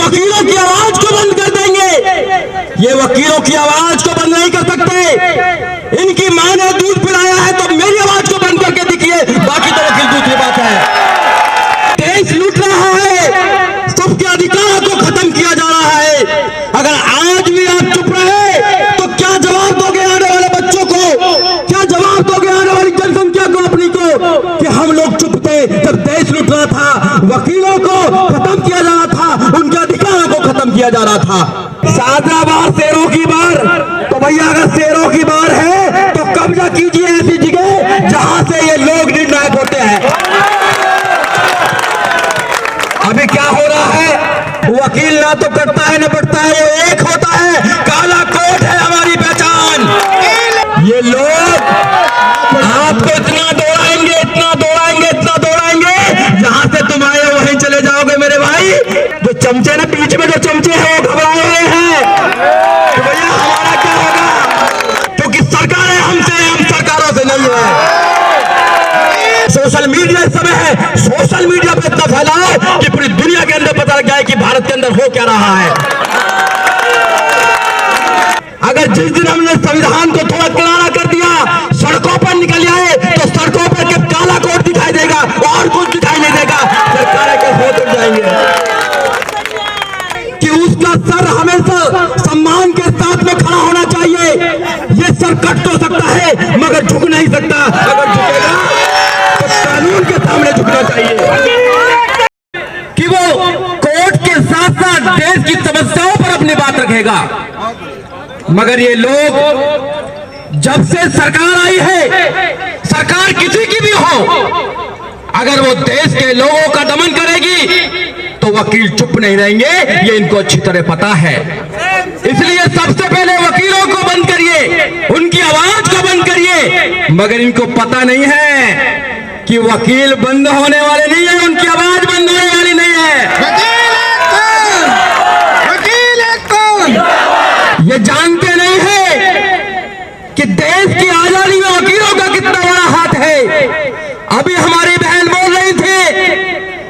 वकीलों की आवाज को बंद कर देंगे। ये वकीलों की आवाज को बंद नहीं कर सकते। इनकी मां ने दूध पिलाया है तो मेरी आवाज को बंद करके दिखिए, बाकी तो वकील दूसरी बात है। देश लूट रहा है, सबके अधिकार को खत्म किया जा रहा है। अगर आज भी आप चुप रहे तो क्या जवाब दोगे आने वाले बच्चों को, क्या जवाब दोगे आने वाली जनसंख्या को, अपनी को, कि हम लोग चुप थे जब देश लूट रहा था, वकीलों को खत्म किया जा रहा था, उनके अधिकारों को खत्म किया जा रहा था। शाहजहां बार शेरों की बार, तो भैया अगर शेरों की बार है तो कब्जा कीजिए ऐसी जगह जहां से ये लोग निर्णायक होते हैं। अभी क्या हो रहा है, वकील ना तो कटता है न बटता है, ये एक होता है, काला कोट है हमारी पहचान। ये लोग आपको इतना दौड़ाएंगे, इतना दौड़ाएंगे, इतना दौड़ाएंगे, जहां से तुम आए वहीं चले जाओगे मेरे भाई। जो चमचे ना, बीच में जो चमचे हैं वो घबराए हुए हैं, तो भैया हमारा क्या होगा, क्योंकि सरकारें हमसे, हम सरकारों से नहीं है। सोशल मीडिया इस समय है, सोशल मीडिया पे इतना फैलाओ कि पूरी दुनिया के अंदर पता लग जाए कि भारत के अंदर हो क्या रहा है। अगर जिस दिन हमने संविधान को थोड़ा किनारा कर दिया, सड़कों पर निकल आए, तो सड़कों पर के काला कोट दिखाई देगा और कुछ दिखाई नहीं देगा। सरकारें के हो उठ जाएंगे कि उसका सर हमेशा सम्मान के साथ में खड़ा होना चाहिए। ये सर कट तो सकता है मगर झुक नहीं सकता। अगर झुकेगा तो कानून के सामने झुकना चाहिए कि वो कोर्ट के साथ साथ देश की समस्याओं पर अपनी बात रखेगा। मगर ये लोग, जब से सरकार आई है, सरकार किसी की भी हो, अगर वो देश के लोगों का दमन करेगी तो वकील चुप नहीं रहेंगे, ये इनको अच्छी तरह पता है। इसलिए सबसे पहले वकीलों को बंद करिए, उनकी आवाज को बंद करिए। मगर इनको पता नहीं है कि वकील बंद होने वाले नहीं है, उनकी आवाज बंद होने वाली नहीं है। ये जानते नहीं है कि देश की आजादी में वकीलों का कितना बड़ा हाथ है। अभी हमारी बहन बोल रही थी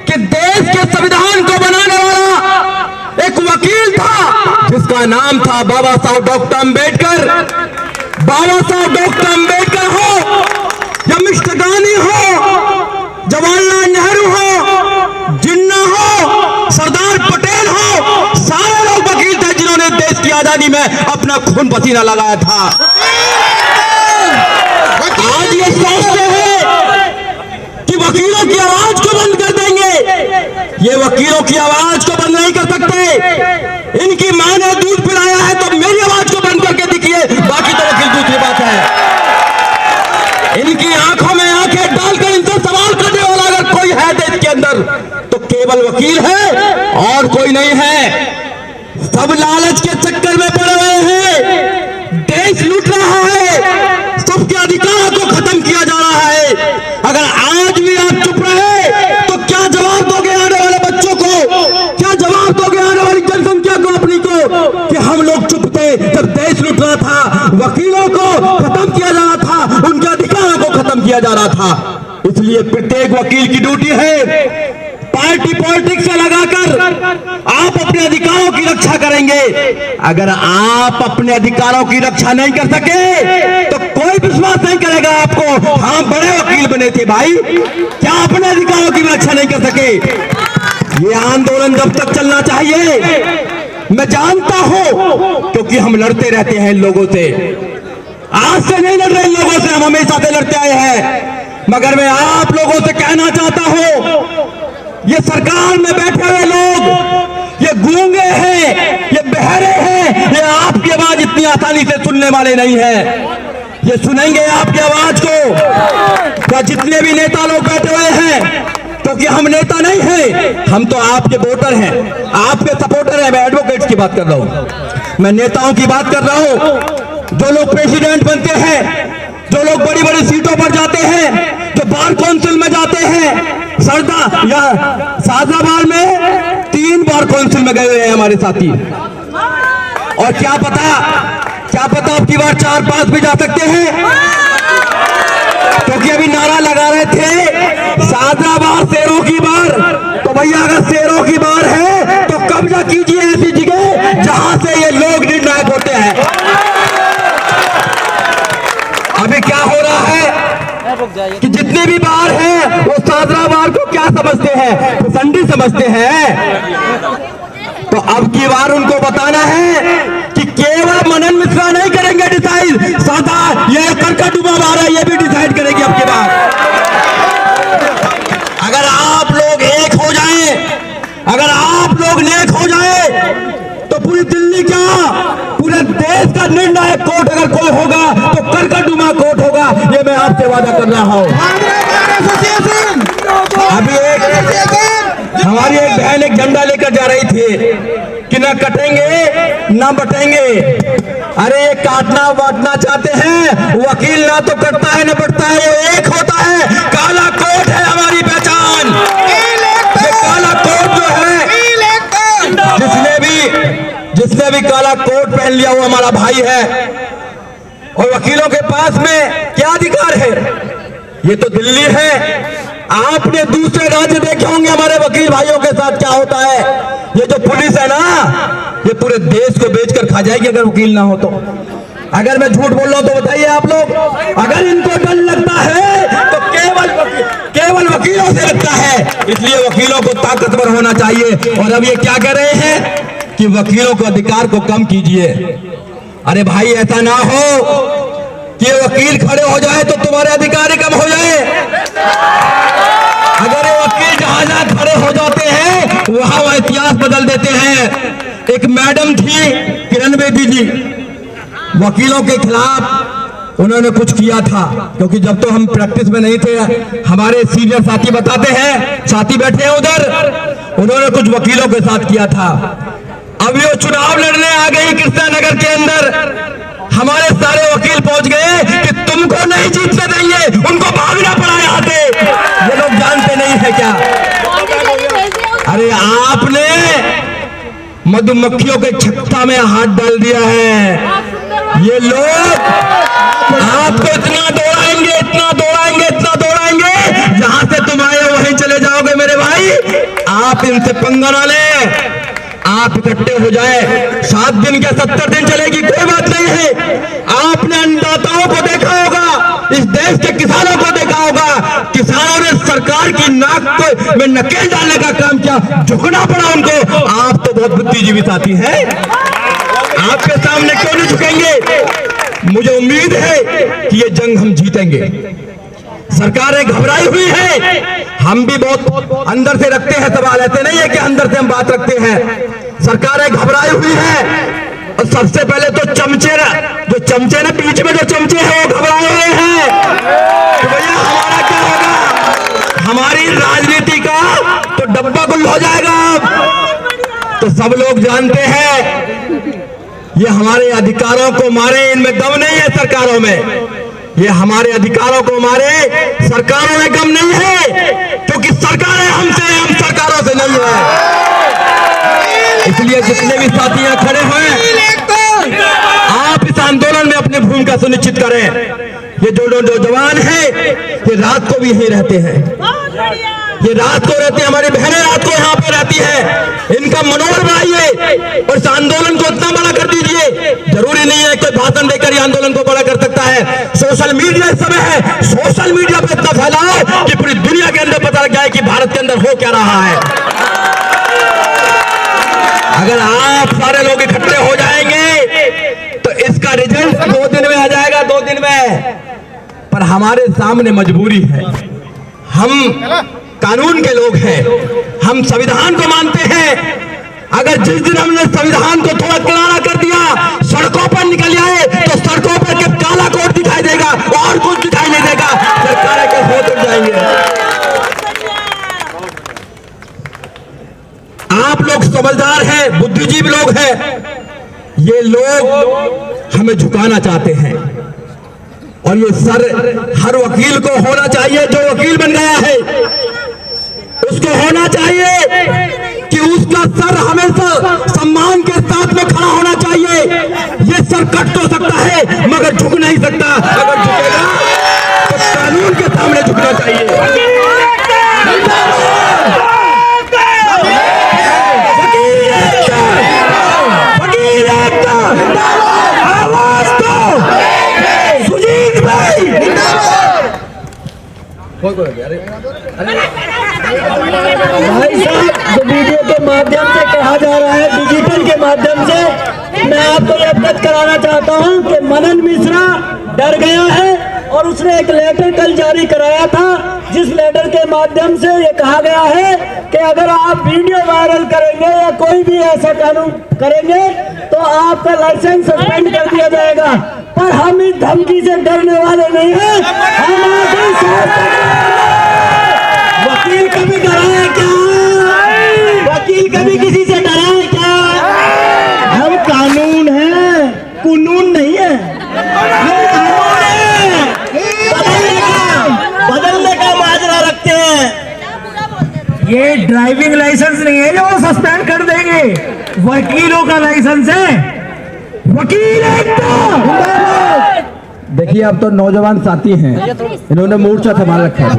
कि देश के संविधान को बनाने वाला एक वकील था जिसका नाम था बाबा साहब डॉक्टर अंबेडकर। बाबा साहब डॉक्टर अंबेडकर हो या मिस्टर गांधी हो, जवाहरलाल नेहरू हो, जिन्ना हो, सरदार पटेल हो, सारे लोग वकील थे जिन्होंने देश की आजादी में अपना खून पसीना लगाया था। आज ये सोचते हैं कि वकीलों की आवाज को बंद कर देंगे। ये वकीलों की आवाज को बंद नहीं कर सकते। इनकी मां ने दूध पिलाया है तो मेरी आवाज को बंद करके दिखिए, बाकी तो वकील दूसरी बात है। इनकी आंखों में आंखें डालकर इनसे सवाल करने वाला अगर कोई है देश के अंदर तो केवल वकील है और कोई नहीं है। सब लालच के चक्कर में पड़े हुए हैं। देश लूट रहा है, सबके अधिकारों को खत्म किया जा रहा है। अगर आज भी आप चुप रहे तो क्या जवाब दोगे आने वाले बच्चों को, क्या जवाब दोगे आने वाली जनसंख्या को, अपनी को, कि हम लोग चुप थे जब देश लूट रहा था, वकीलों को खत्म किया जा रहा था, उनके अधिकारों को खत्म किया जा रहा था। इसलिए प्रत्येक वकील की ड्यूटी है, पार्टी पॉलिटिक्स से लगाकर आप अपने अधिकारों की रक्षा करेंगे। अगर आप अपने अधिकारों की रक्षा नहीं कर सके तो कोई विश्वास नहीं करेगा आपको। हाँ, बड़े वकील बने थे भाई, क्या अपने अधिकारों की रक्षा नहीं कर सके? ये आंदोलन जब तक चलना चाहिए, मैं जानता हूं क्योंकि हम लड़ते रहते हैं लोगों से। आज से नहीं लड़ रहे लोगों से, हम हमेशा से लड़ते आए हैं। मगर मैं आप लोगों से कहना चाहता हूं, ये सरकार में बैठे हुए लोग ये गूंगे हैं, ये बहरे हैं, ये आपकी आवाज इतनी आसानी से सुनने वाले नहीं हैं। ये सुनेंगे आपकी आवाज को। क्या जितने भी नेता लोग बैठे हुए हैं, क्योंकि हम नेता नहीं हैं, हम तो आपके वोटर हैं, आपके सपोर्टर हैं। मैं एडवोकेट्स की बात कर रहा हूं, मैं नेताओं की बात कर रहा हूं। जो लोग प्रेसिडेंट बनते हैं, जो लोग बड़ी बड़ी सीटों पर जाते हैं, जो बार काउंसिल में जाते हैं, सरदा या शाहजहाबाद में 3 बार काउंसिल में गए हुए हैं हमारे साथी। और क्या पता अब की बार 4-5 भी जा सकते हैं, क्योंकि अभी नारा लगा रहे थे शाहजहाबाद शेरों की बार। तो भैया अगर शेरों की बार है तो कब कब्जा कीजिए ऐसी जगह जहां से ये लोग निर्णायक होते हैं। अभी क्या हो रहा है कि जितने भी बार हैं वो सादरा बार को क्या समझते हैं, पसंदी समझते हैं। तो अब की बार उनको बताना है कि केवल मनन मिश्रा नहीं करेंगे डिसाइड, सादा ये करकटुमा बार है ये भी डिसाइड करेगी अब की बार। अगर आप लोग एक हो जाएं, अगर आप लोग नेक हो जाए तो पूरी दिल्ली क्या पूरे देश का निर्णायक कोर्ट अगर कोई होगा तो करकटुमा कोर्ट होगा, ये मैं आपसे वादा कर रहा हूं। अभी हमारी एक बहन एक झंडा लेकर जा रही थी कि ना कटेंगे ना बटेंगे। अरे ये काटना बांटना चाहते हैं, वकील ना तो कटता है ना बटता है, ये एक होता है। काला कोट है हमारी पहचान। ये काला कोट जो है, जिसने भी काला कोट पहन लिया वो हमारा भाई है। और वकीलों के पास में क्या अधिकार है? ये तो दिल्ली है। आपने दूसरे राज्य देखे होंगे हमारे वकील भाइयों के साथ क्या होता है। ये जो पुलिस है ना, ये पूरे देश को बेचकर खा जाएगी अगर वकील ना हो तो। अगर मैं झूठ बोल रहा हूं तो बताइए आप लोग। अगर इनको डर लगता है तो केवल वकीलों से लगता है, इसलिए वकीलों को ताकतवर होना चाहिए। और अब ये क्या कह रहे हैं कि वकीलों के अधिकार को कम कीजिए। अरे भाई ऐसा ना हो कि वकील खड़े हो जाए तो तुम्हारे अधिकार ही कम हो जाए। अगर ये वकील जहां खड़े हो जाते हैं वहां वो इतिहास बदल देते हैं। एक मैडम थी किरण बेदी जी, वकीलों के खिलाफ उन्होंने कुछ किया था, क्योंकि जब तो हम प्रैक्टिस में नहीं थे, हमारे सीनियर साथी बताते हैं, साथी बैठे हैं उधर, उन्होंने कुछ वकीलों के साथ किया था। अब ये चुनाव लड़ने आ गई कृष्णानगर के अंदर, हमारे सारे वकील पहुंच गए कि तुमको नहीं जीतने देंगे, उनको भागना पड़ा यहाँ से। ये लोग जानते नहीं है क्या? अरे आपने मधुमक्खियों के छत्ता में हाथ डाल दिया है। ये लोग आपको इतना दौड़ाएंगे, इतना दौड़ाएंगे, इतना दौड़ाएंगे, जहां से तुम आए वहीं चले जाओगे मेरे भाई। आप इनसे पंगा ना लें, आप इकट्ठे हो जाए। 7 दिन क्या 70 दिन चलेगी कोई बात नहीं है। आपने अन्नदाताओं को देखा होगा, इस देश के किसानों को देखा होगा, किसानों ने सरकार की नाक को में नकेल डालने का काम किया, झुकना पड़ा उनको। आप तो बहुत बुद्धिजीवी साथी हैं, आपके सामने क्यों नहीं झुकेंगे? मुझे उम्मीद है कि ये जंग हम जीतेंगे। सरकारें घबराई हुई है, हम भी बहुत अंदर से रखते हैं सवाल, ऐसे नहीं है कि अंदर से हम बात रखते हैं। सरकारें घबराई हुई है और सबसे पहले तो जो चमचे ना बीच में जो चमचे हैं वो घबराए हुए हैं कि भैया हमारा क्या होगा, हमारी राजनीति का तो डब्बा गुल हो जाएगा। तो सब लोग जानते हैं ये हमारे अधिकारों को मारे, इनमें दम नहीं है सरकारों में। ये हमारे अधिकारों को मारे, सरकारों में गम नहीं है, क्योंकि सरकारें हमसे, हम सरकारों से नहीं है। इसलिए जितने भी साथी यहाँ खड़े हुए, आप इस आंदोलन में अपनी भूमिका सुनिश्चित करें। ये जो जवान हैं ये रात को भी यहीं रहते हैं, ये रात को रहते हैं, हमारी बहनें रात को यहाँ पे रहती हैं। इनका मनोबल बढ़ाइए और इस आंदोलन को इतना बड़ा कर दीजिए। जरूरी नहीं है कोई भाषण देकर ये आंदोलन को बड़ा कर सकता है। सोशल मीडिया इस समय है, सोशल मीडिया पे इतना फैलाओ कि पूरी दुनिया के अंदर पता लग जाए कि भारत के अंदर हो क्या रहा है। अगर आप सारे लोग इकट्ठे हो जाएंगे तो इसका रिजल्ट 2 दिन में आ जाएगा, 2 दिन में। पर हमारे सामने मजबूरी है, हम कानून के लोग हैं, हम संविधान को मानते हैं। अगर जिस दिन हमने संविधान को थोड़ा किनारा कर दिया, सड़कों पर निकल आए, तो सड़कों पर के काला कोट दिखाई देगा और कुछ दिखाई नहीं देगा। सरकारें के हो उठ जाएंगे। आप लोग समझदार हैं, बुद्धिजीवी लोग हैं, ये लोग हमें झुकाना चाहते हैं। और ये सर हर वकील को होना चाहिए, जो वकील बन गया है उसको होना चाहिए कि उसका सर हमेशा सम्मान के साथ में खड़ा होना चाहिए। ये सर कट तो सकता है मगर झुक नहीं सकता। अगर झुकेगा तो कानून के सामने झुकना चाहिए। भाई साहब, जो वीडियो के माध्यम से कहा जा रहा है, डिजिटल के माध्यम से, मैं आपको ये अवगत कराना चाहता हूं कि मनन मिश्रा डर गया है और उसने एक लेटर कल जारी कराया था, जिस लेटर के माध्यम से ये कहा गया है कि अगर आप वीडियो वायरल करेंगे या कोई भी ऐसा कानून करेंगे तो आपका लाइसेंस सस्पेंड कर दिया जाएगा। पर हम इस धमकी से डरने वाले नहीं हैं। हम आगे वकील कभी डरा है क्या? वकील कभी किसी से डरा है क्या? हम कानून हैं, कानून नहीं है। हम कानून है, बदलने का माजरा रखते हैं। ये ड्राइविंग लाइसेंस नहीं है जो वो सस्पेंड कर देंगे, वकीलों का लाइसेंस है। वकील देखिए, अब तो नौजवान साथी हैं, इन्होंने मोर्चा संभाल रखा है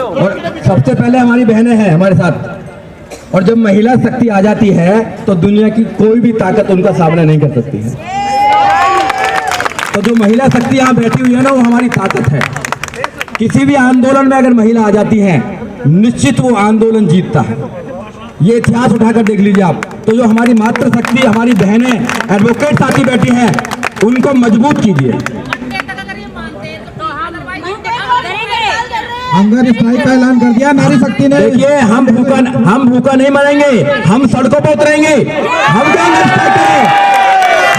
और सबसे पहले हमारी बहनें हैं हमारे साथ। और जब महिला शक्ति आ जाती है तो दुनिया की कोई भी ताकत उनका सामना नहीं कर सकती है। तो जो महिला शक्ति यहाँ बैठी हुई है ना, वो हमारी ताकत है। किसी भी आंदोलन में अगर महिला आ जाती है, निश्चित वो आंदोलन जीतता है। ये इतिहास उठाकर देख लीजिए आप। तो जो हमारी मातृ शक्ति, हमारी बहनें, एडवोकेट साथी बैठी हैं, उनको मजबूत कीजिए। हंगर स्ट्राइक का ऐलान कर दिया नारी शक्ति ने। देखिए, हम भूखा नहीं मरेंगे, हम सड़कों पर उतरेंगे। हम क्या स्ट्राइक करें?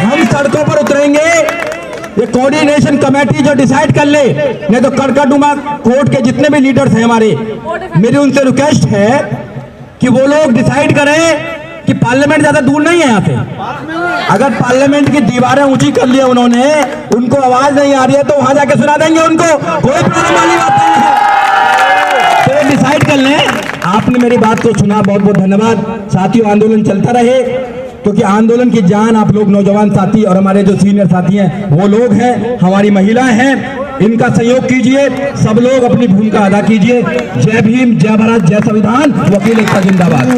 हम सड़कों पर उतरेंगे। ये कोऑर्डिनेशन कमेटी जो डिसाइड कर ले, नहीं तो कड़कड़डुमा कोर्ट के जितने भी लीडर्स हैं हमारे, मेरी उनसे रिक्वेस्ट है कि वो लोग डिसाइड करें कि पार्लियामेंट ज्यादा दूर नहीं है यहाँ से। अगर पार्लियामेंट की दीवारें ऊंची कर लिया उन्होंने, उनको आवाज नहीं आ रही है, तो वहां जाके सुना देंगे उनको, कोई प्रॉब्लम वाली बात नहीं है। तो डिसाइड कर लें। आपने मेरी बात को सुना, बहुत बहुत धन्यवाद। साथियों, आंदोलन चलता रहे, क्योंकि आंदोलन की जान आप लोग नौजवान साथी और हमारे जो सीनियर साथी हैं वो लोग हैं, हमारी महिलाएं हैं। इनका सहयोग कीजिए, सब लोग अपनी भूमिका अदा कीजिए। जय भीम, जय भारत, जय संविधान। वकील एकता जिंदाबाद।